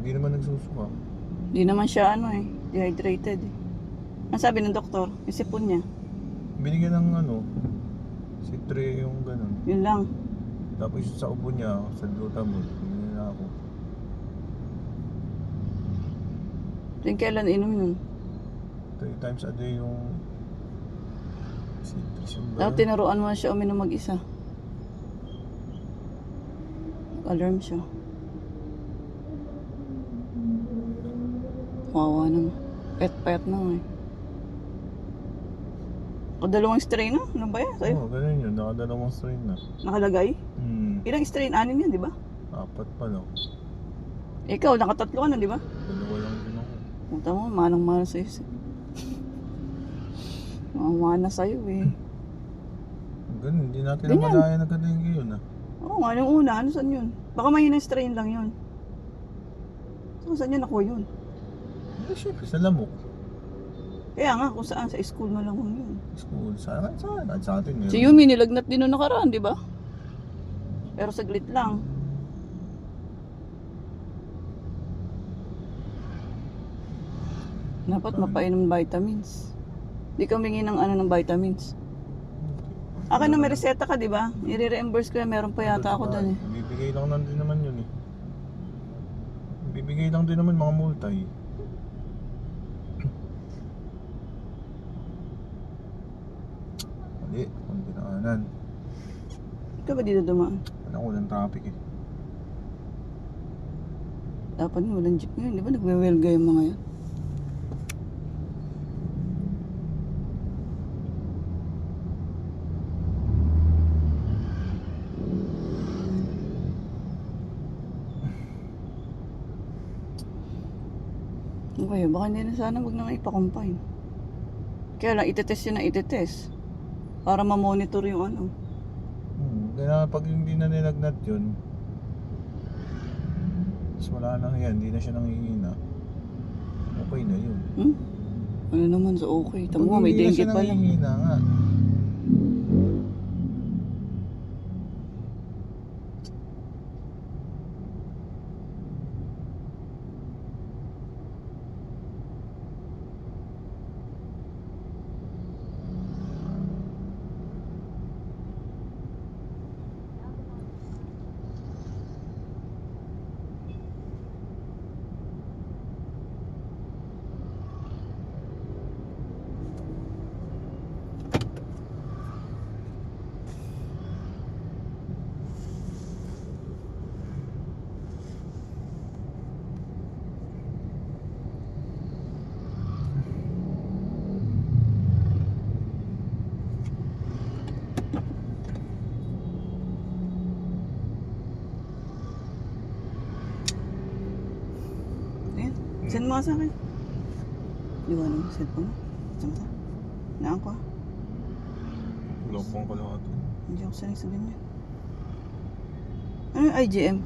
Hindi naman nagsusuka. Hindi naman siya dehydrated eh. Ang sabi ng doktor, yung sipon niya. Binigyan ng Citre yung ganun. Yun lang. Tapos sa ubo niya, sa Glutamol, binigyan na ako. Yung kailan inom yun? 3 times a day yung Citre ba Dapat yun? tinuruan mo na siya uminom mag-isa. Alarm siya. Wawa naman. Pet-pet na O dalawang strain na? Ano ba yan? Sa'yo? Oo, ganun yun. Nakadalawang strain na. Nakalagay? Hmm. Ilang strain? 6 yan, di ba? 4 pa lang. Ikaw, nakatatlo ka na, di ba? Dalawa lang din ako. Punta mo, manang-mana sa'yo. Manang-mana sa'yo eh. Ganun, hindi natin Ganyan. namalayan na ganun yun Oo nga, yung una, ano saan yun? Baka mahinang strain lang yun. So, saan yun nakuha yun? Eh, syempre, sa lamok. Kaya nga, kung saan, sa school mo lang yun. School, sa atin yun. Si Yumi, nilagnat din nung nakaraan, di ba? Pero saglit lang. Dapat mapainom ng vitamins. Di ka humingi ng ng vitamins. Akin na may reseta ka, di ba? I-reimburse ko yan, meron pa yata ako doon eh. Bibigay lang din naman yun eh. Bibigay lang din naman mga multa eh. Mali, kung dinaanan. Ikaw ba dito dumaan? Walang ulang traffic eh. Dapat nga walang jeep ngayon, di ba? Nagwe-welga yung mga yan. Okay, baka hindi na sana wag na nga ipakumpine. Kaya lang, itetest yun na itetest. Para ma-monitor yung Kaya pag hindi na nilagnat yun, mas wala na yan, hindi na siya nangihina. Okay na yun. Ano naman sa okay. Tamo Pag nga, may hindi na dengue siya pa lang. nangihina nga. Ayan, send mo nga sa akin. Iwanan mo, cellphone mo. Saan mo? Naan ko Wala pang kalahati. Hindi ako sanay sa ganyan. Ano yung IGM?